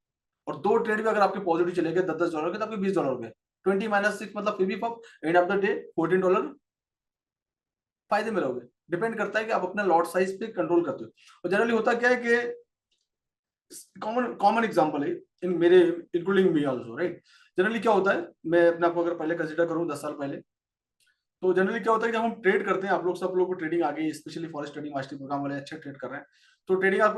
और 2 ट्रेड भी अगर आपके पॉजिटिव चले गए $10 के तो आपके $20 गए। 20 - 6 मतलब फिर भी एंड ऑफ द डे $14 फायदे में रहोगे। डिपेंड करता है कि आप अपना लॉट साइज पे कंट्रोल करते हो। और जनरली होता क्या है कि कॉमन एग्जांपल है इन मेरे, including me also, right. Generally क्या होता है, मैं अपने आपको अगर पहले कंसीडर करूं 10 साल पहले, तो जनरली क्या होता है कि जब हम ट्रेड करते हैं, आप लोग सब लोग को ट्रेडिंग आ गई, specially forex trading mastery programme वाले अच्छे ट्रेड कर रहे हैं, तो ट्रेडिंग आप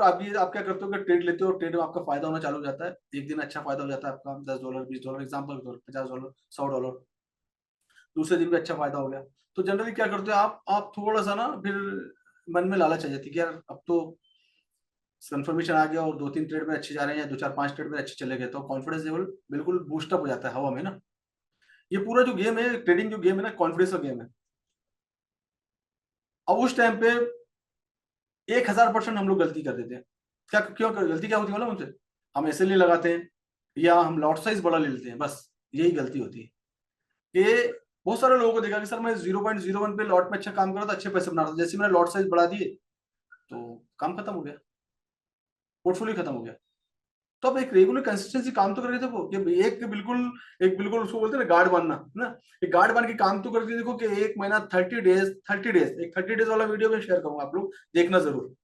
क्या करते हो कि ट्रेड लेते हो, ट्रेड में आपका फायदा होना चालू हो जाता है। एक दिन अच्छा फायदा हो जाता है आपका $10 $20 एग्जाम्पल के तौर पर, $50 $100, दूसरे दिन भी अच्छा फायदा हो गया। तो जनरली क्या करते हो आप थोड़ा सा ना फिर मन में लालच आ जाती है कि यार अब तो कंफर्मेशन आ गया और 2-3 ट्रेड में अच्छे जा रहे हैं या 2-4-5 ट्रेड में अच्छे चले गए, तो कॉन्फिडेंस लेवल बिल्कुल बूस्टअप हो जाता है हवा में ना। ये पूरा जो गेम है, ट्रेडिंग जो गेम है ना, कॉन्फिडेंस का गेम है। अब उस टाइम पे 1000% हम लोग गलती कर देते हैं। गलती क्या होती है, मतलब हमसे हम ऐसे ले लगाते हैं या हम लॉट साइज बड़ा ले लेते हैं, बस यही गलती होती है। कि बहुत सारे लोगों को देखा कि सर मैं 0.01 पे लॉट में अच्छा काम कर रहा था, अच्छे पैसे बना रहा था, जैसे मैंने लॉट साइज बढ़ा दिए तो काम खत्म हो गया, पोर्टफोलियो खत्म हो गया। तो अब एक रेगुलर कंसिस्टेंसी काम तो करके देखो कि एक बिल्कुल उसको बोलते हैं ना गार्ड बांधना ना, एक गार्ड बांध के काम तो करके देखो कि 1 महीना 30 डेज एक 30 डेज वाला वीडियो में शेयर करूंगा, आप लोग देखना जरूर।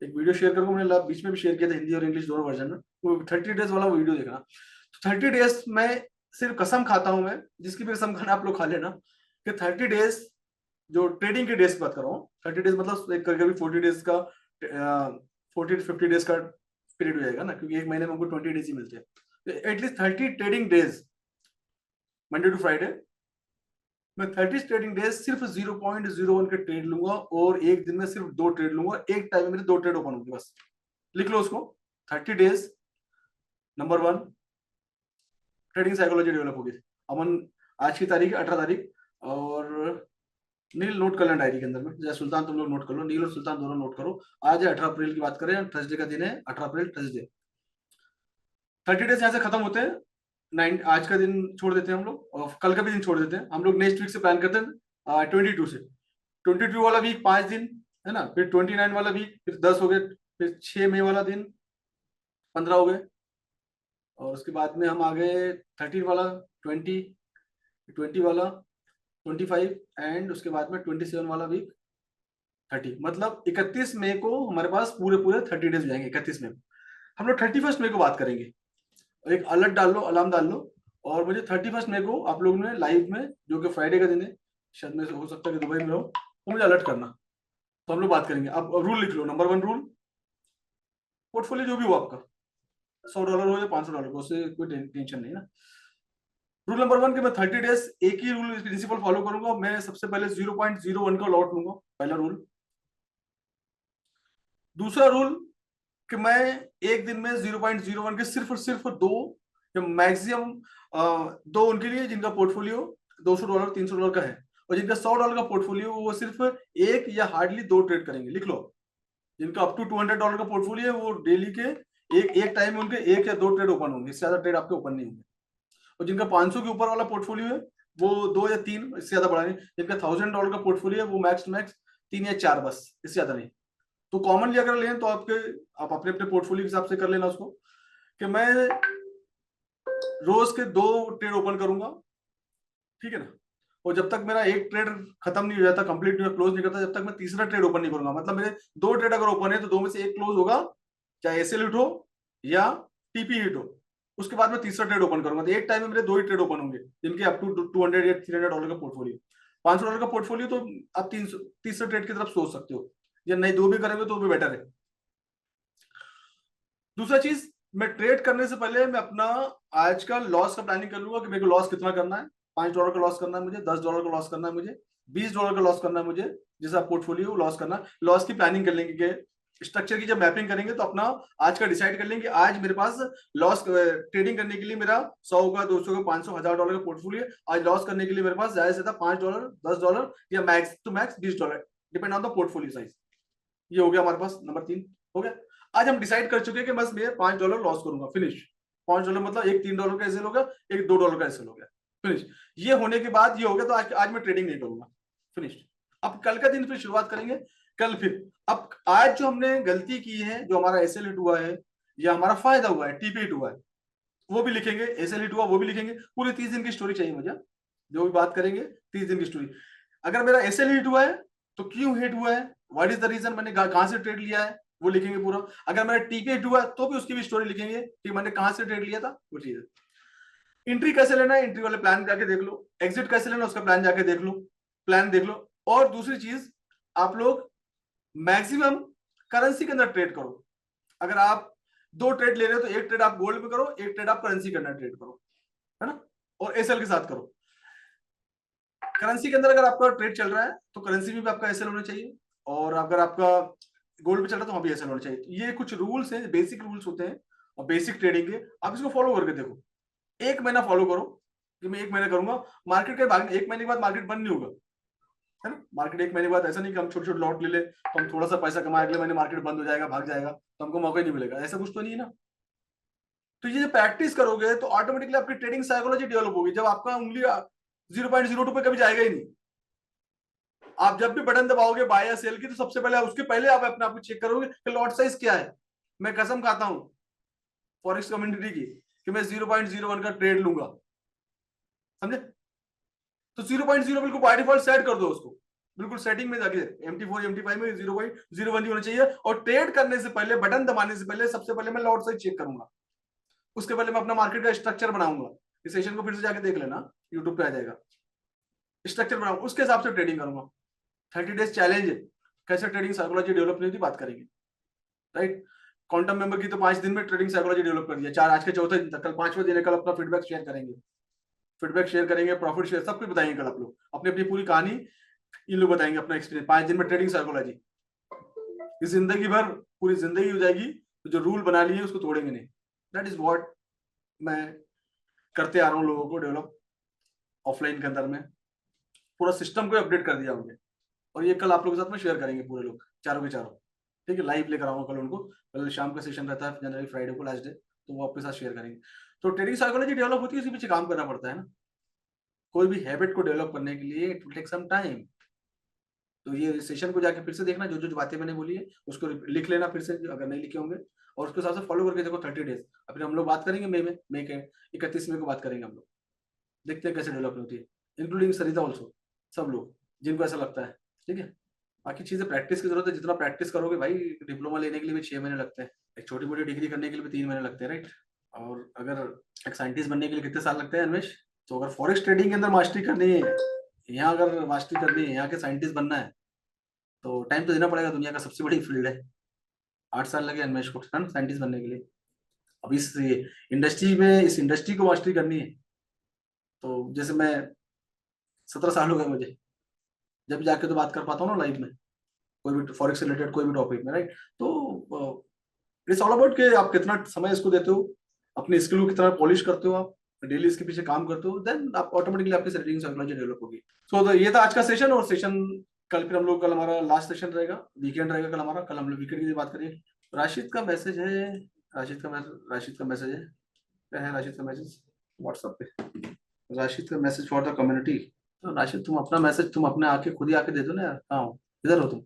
एक वीडियो शेयर करूंगा, मैंने बीच में भी शेयर किया था हिंदी और इंग्लिश दोनों वर्जन में, वो 30 डेज वाला वीडियो देखना। तो 30 डेज में सिर्फ कसम खाता हूं मैं, जिसकी भी कसम खाना आप लोग खा लेना, कि 30 डेज जो ट्रेडिंग के डेज की बात कर रहा हूँ, 30 डेज मतलब एक कभी 40 डेज का 40-50 डेज का पीरियड हो जाएगा ना, क्योंकि एक महीने में हमको 20 डेज ही मिलते हैं, तो at least 30 trading days Monday to Friday, मैं 30 ट्रेडिंग डेज सिर्फ 0.01 के ट्रेड लूंगा और एक दिन में सिर्फ 2 ट्रेड लूंगा, एक टाइम में मेरे 2 ट्रेड ओपन होंगे बस। लिख लो उसको, 30 days number 1 trading psychology develop होगी। अमन आज की तारीख है 18 तारीख, और नील नोट कर लें डायरी के अंदर में, जय सुल्तान तुम लोग नोट कर लो, नील और सुल्तान दोनों नोट करो। आज है 18 अप्रैल की बात करें, थर्सडे का दिन है, 18 अप्रैल थर्सडे। 30 डेज यहाँ से खत्म होते हैं, 9 आज का दिन छोड़ देते हैं हम लोग, और कल का भी दिन छोड़ देते हैं हम लोग, नेक्स्ट वीक से प्लान करते हैं 22 से। 22 वाला वीक 5 दिन है ना, फिर 29 वाला वीक फिर 10 हो गए, फिर 6 मई वाला दिन 15 हो गए, और उसके बाद में हम आ गए 13 वाला 20 वाला 25, एंड उसके बाद में 27 वाला वीक 30, मतलब 31 मई को हमारे पास पूरे 30 डेज हो जाएंगे। 31 मई हम लोग 31 मई को बात करेंगे, एक अलर्ट डाल लो, अलार्म डाल लो, और मुझे 31 मई को आप लोगों ने लाइव में, जो कि फ्राइडे का दिन है, शायद में हो सकता है कि दुबई में हो, तो मुझे अलर्ट करना, तो हम लोग बात करेंगे। अब रूल लिख लो, नंबर 1 रूल, पोर्टफोलियो जो भी हो आपका, $100 हो या $500 हो, उससे कोई टेंशन नहीं ना। रूल नंबर 1 कि मैं 30 डेज एक ही रूल प्रिंसिपल फॉलो करूंगा, मैं सबसे पहले 0.01 का लॉट लूंगा, पहला रूल। दूसरा रूल कि मैं एक दिन में 0.01 के सिर्फ और सिर्फ 2 या मैक्सिमम 2 उनके लिए जिनका पोर्टफोलियो $200 $300 का है, और जिनका $100 का पोर्टफोलियो वो सिर्फ एक या हार्डली 2 ट्रेड करेंगे। लिख लो, जिनका अप टू $200 का पोर्टफोलियो है वो डेली के एक टाइम में उनके 1 या 2 ट्रेड ओपन होंगे, इससे ज्यादा ट्रेड आपके ओपन नहीं होंगे। और जिनका 500 के ऊपर वाला पोर्टफोलियो है वो 2 या 3, इससे ज्यादा बड़ा नहीं। जिनका $1000 का पोर्टफोलियो है वो मैक्स 3 या 4 बस, इससे ज्यादा नहीं। तो कॉमनली अगर लें तो आप अपने अपने पोर्टफोलियो के हिसाब से कर लेना उसको, कि मैं रोज के 2 ट्रेड ओपन करूंगा, ठीक है ना, और जब तक मेरा एक ट्रेड खत्म नहीं हो जाता, कंप्लीट नहीं क्लोज नहीं करता, जब तक मैं तीसरा ट्रेड ओपन नहीं करूंगा। मतलब मेरे 2 ट्रेड अगर ओपन है तो 2 में से एक क्लोज होगा, चाहे एसएल हिट हो या टीपी हिट हो, उसके बाद मैं तीसरा ट्रेड ओपन करूंगा। तो एक टाइम में मेरे 2 ही ट्रेड ओपन होंगे, जिनके अप टू $200 या $300 का पोर्टफोलियो। $500 का पोर्टफोलियो तो आप 330 ट्रेड की तरफ सोच सकते हो, या नहीं 2 भी करेंगे तो भी बेटर है। दूसरा चीज, मैं ट्रेड करने से पहले मैं अपना आज का लॉस का प्लानिंग कर लूंगा कि मेरे को लॉस कितना करना है। $5 का लॉस करना है मुझे, $10 का लॉस करना है मुझे, $20 का लॉस करना है मुझे, जैसा पोर्टफोलियो लॉस करना। लॉस की प्लानिंग कर लेंगे कि स्ट्रक्चर की जब मैपिंग करेंगे तो अपना आज का डिसाइड कर लेंगे कि आज मेरे पास लॉस ट्रेडिंग करने के लिए मेरा 100 का, 200 का, 500, $1000 का पोर्टफोलियो। आज लॉस करने के लिए मेरे पास ज्यादा से ज्यादा $5, $10 या max to max $20, depend on the portfolio size. ये हो गया हमारे पास नंबर 3 हो गया। आज हम डिसाइड कर चुके हैं कि बस मैं $5 लॉस करूंगा, फिनिश। $5 मतलब एक $3 का एसएल हो गया, एक $2 का एसएल हो गया, फिनिश। ये होने के बाद ये हो गया तो आज मैं ट्रेडिंग नहीं करूंगा, फिनिश। अब कल का दिन फिर शुरुआत करेंगे, कल फिर। अब आज जो हमने गलती की है, जो हमारा एसएल हिट हुआ है या हमारा फायदा हुआ है, टीपी हिट हुआ है, वो भी लिखेंगे, एसएल हिट हुआ वो भी लिखेंगे। पूरे 30 दिन की स्टोरी चाहिए मुझे, जो भी बात करेंगे 30 दिन की स्टोरी। अगर मेरा एसएल हिट हुआ है तो क्यों हिट हुआ है, व्हाट इज द रीजन, मैंने कहां से ट्रेड लिया है वो लिखेंगे पूरा। अगर मेरा टीपी हिट हुआ है तो भी उसकी भी स्टोरी लिखेंगे कि मैंने कहां से ट्रेड लिया था वो चीज। एंट्री कैसे लेना है, एंट्री वाले प्लान जाके देख लो। एग्जिट कैसे लेना उसका प्लान जाके देख लो, प्लान देख लो। और दूसरी चीज, आप लोग मैक्सिमम करेंसी के अंदर ट्रेड करो। अगर आप 2 ट्रेड ले रहे हो तो एक ट्रेड आप गोल्ड में करो, एक ट्रेड आप करेंसी के अंदर ट्रेड करो, है ना, और एसएल के साथ करो। करेंसी के अंदर अगर आपका ट्रेड चल रहा है तो करेंसी में भी आपका एसएल होना चाहिए, और अगर आपका गोल्ड पे चल रहा है तो वहां भी एसएल होना चाहिए। तो ये कुछ रूल्स हैं, बेसिक रूल्स होते हैं और बेसिक ट्रेडिंग के, आप इसको फॉलो करके देखो। 1 महीना फॉलो करो कि मैं 1 महीना करूंगा। मार्केट के भाग 1 महीने के बाद मार्केट बंद नहीं होगा, है ना। मार्केट 1 महीने के बाद ऐसा नहीं कि हम छोटे छोटे लॉट ले ले तो हम थोड़ा सा पैसा कमाए, अगले महीने मार्केट बंद हो जाएगा, भाग जाएगा तो हमको मौका ही नहीं मिलेगा, ऐसा कुछ तो नहीं है ना। तो ये प्रैक्टिस करोगे तो ऑटोमेटिकली आपकी ट्रेडिंग साइकोलॉजी डेवलप होगी। जब आपका उंगली 0.02 पे कभी जाएगा ही नहीं। आप जब भी बटन दबाओगे बाय या सेल की, तो सबसे पहले उसके पहले आप अपने आप को चेक करोगे कि लॉट साइज क्या है। मैं कसम खाता हूं फॉरेक्स कम्युनिटी की कि मैं 0.01 का ट्रेड लूंगा, समझे। तो 0.0 बिल्कुल बाय डिफॉल्ट सेट कर दो उसको, बिल्कुल सेटिंग में जाके MT4 MT5 में 0.01 ही होना चाहिए। और ट्रेड करने से पहले, बटन दबाने से पहले, सबसे पहले मैं लॉट साइज चेक करूंगा। उसके पहले मैं अपना मार्केट का स्ट्रक्चर बनाऊंगा। इस सेशन को फिर से जाके देख लेना, यूट्यूब पे आ जाएगा। स्ट्रक्चर बनाऊंगा, उसके हिसाब से ट्रेडिंग करूंगा। 30 डेज चैलेंज, कैसे ट्रेडिंग साइकोलॉजी डेवलप नहीं होती बात करेंगे, राइट। क्वांटम मेंबर की तो 5 दिन में ट्रेडिंग साइकोलॉजी डेवलप कर दिया, 4 आज के चौथे दिन तक, कल 5वें दिन है, कल अपना फीडबैक शेयर करेंगे। फीडबैक शेयर करेंगे, प्रॉफिट शेयर, सब कुछ बताएंगे कल आप लोग। अपनी अपनी पूरी कहानी इन लोग बताएंगे, अपना एक्सपीरियंस 5 दिन में ट्रेडिंग साइकोलॉजी। इस जिंदगी भर पूरी जिंदगी हो जाएगी तो जो रूल बना लिए उसको तोड़ेंगे नहीं। दैट इज व्हाट मैं करते आ रहा हूँ लोगों को डेवलप ऑफलाइन के अंदर में। पूरा सिस्टम को अपडेट कर दिया हमने, और ये कल आप लोगों के साथ में शेयर करेंगे पूरे लोग, चारों के चारों, ठीक है। लाइव लेकर आऊंगा कल उनको, कल शाम का सेशन रहता है जनरली फ्राइडे को, लास्ट डे, तो वो आपके साथ शेयर करेंगे। तो ट्रेडिंग साइकोलॉजी डेवलप होती है, उसी पीछे काम करना पड़ता है ना। कोई भी हैबिट को डेवलप करने के लिए it will take some time. तो ये सेशन को जाके फिर से देखना, जो जो बातें मैंने बोली है उसको लिख लेना फिर से अगर नहीं लिखे होंगे, और उसके हिसाब से फॉलो करके देखो 30 डेज। फिर हम लोग बात करेंगे मई के 31 मई को बात करेंगे हम लोग, देखते हैं कैसे डेवलप होती है, इंक्लूडिंग सरिता ऑल्सो, सब लोग जिनको ऐसा लगता है, ठीक है। बाकी चीजें प्रैक्टिस की जरूरत है, जितना प्रैक्टिस करोगे भाई, डिप्लोमा लेने के लिए भी 6 महीने लगते हैं, एक छोटी मोटी डिग्री करने के लिए भी 3 महीने लगते हैं, राइट। और अगर एक साइंटिस्ट बनने के लिए कितने साल लगते हैं अन्वेश। तो अगर फॉरेक्स ट्रेडिंग के अंदर मास्टरी करनी है, यहाँ अगर मास्टरी करनी है, यहाँ के साइंटिस्ट बनना है, तो टाइम तो देना पड़ेगा। दुनिया का सबसे बड़ी फील्ड है, 8 साल लगे अन्वेश को साइंटिस्ट बनने के लिए। अब इस इंडस्ट्री में, इस इंडस्ट्री को मास्टरी करनी है, तो जैसे मैं 17 साल हो गए मुझे, जब जाके तो बात कर पाता हूँ ना लाइव में, कोई भी फॉरेक्स से रिलेटेड कोई भी टॉपिक में, राइट। तो इट्स ऑल अबाउट कि आप कितना समय इसको देते हो, अपनी स्किल को कितना पॉलिश करते हो, आप डेली इसके पीछे काम करते हो, देन आप ऑटोमेटिकली आपकी ट्रेडिंग साइकोलॉजी डेवलप होगी। सो ये था आज का सेशन, और सेशन कल फिर हम लोग, कल हमारा लास्ट सेशन रहेगा, वीकेंड रहेगा कल हमारा। कल हम लोग वीकेंड की बात करेंगे। राशिद का मैसेज है, राशिद का मैसेज है, क्या है राशिद का मैसेज व्हाट्सएप पे, राशिद का मैसेज फॉर द कम्युनिटी। तो राशिद तुम अपना मैसेज तुम अपने आके खुद ही आके दे दो ना यार, कहाँ हो, इधर हो तुम,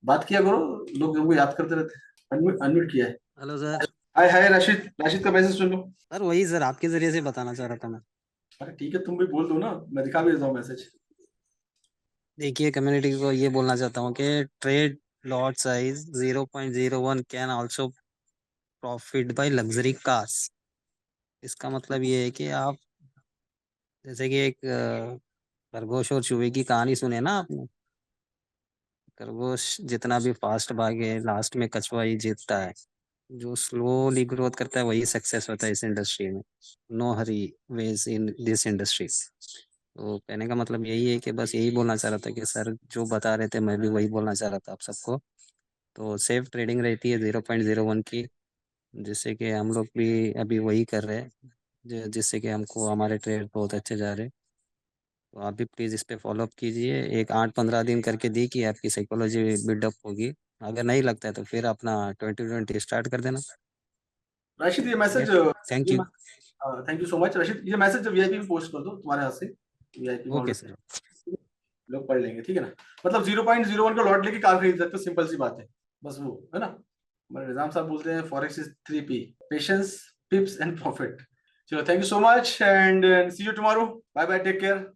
बात किया करो, लोग तुमको याद करते रहते हैं। अनम्यूट किया है। Hello sir. Hi hi Rashid, Rashid का मैसेज सुन लो। सर वही सर आपके जरिए से बताना चाह रहा था मैं। अरे ठीक है, तुम भी बोल दो ना, मैं दिखा भी देता हूँ मैसेज। देखिए कम्युनिटी को ये बोलना चाहता हूँ कि trade lot size 0.01 can also profit by luxury cars. इसका मतलब ये है कि आप जैसे कि एक खरगोश और चूहे की कहानी सुने ना आपने? खरगोश जितना भी फास्ट भागे लास्ट में कछुआ ही जीतता है। जो स्लोली ग्रोथ करता है वही सक्सेस होता है इस इंडस्ट्री में। No hurry ways in this industry. तो कहने का मतलब यही है कि बस यही बोलना चाह रहा था कि सर जो बता रहे थे मैं भी वही बोलना चाह रहा था आप सबको। तो सेफ ट्रेडिंग रहती है 0.01 की, जिससे कि हम लोग भी अभी वही कर रहे हैं, जिससे कि हमको हमारे ट्रेड बहुत अच्छे जा रहे हैं। तो आप भी प्लीज़ इस पे फॉलो अप कीजिए, एक 8-15 दिन करके देखिए आपकी साइकोलॉजी बिल्डअप होगी। अगर नहीं लगता है तो फिर अपना 2020 स्टार्ट कर देना। राशिद ये ठीक है, message, thank you. Thank you so much Rashid, ये मैसेज वीआईपी में पोस्ट कर दो तुम्हारे हाथ से, वीआईपी में ओके सर। लोग पढ़ लेंगे, ठीक है ना। मतलब 0.01 का लॉट लेके कार खरीद सकते हो, सिंपल सी बात है, बस वो है ना। हमारे निजाम साहब बोलते हैं forex is 3P, patience, pips and profit. चलो thank you so much and see you tomorrow, bye bye, take care.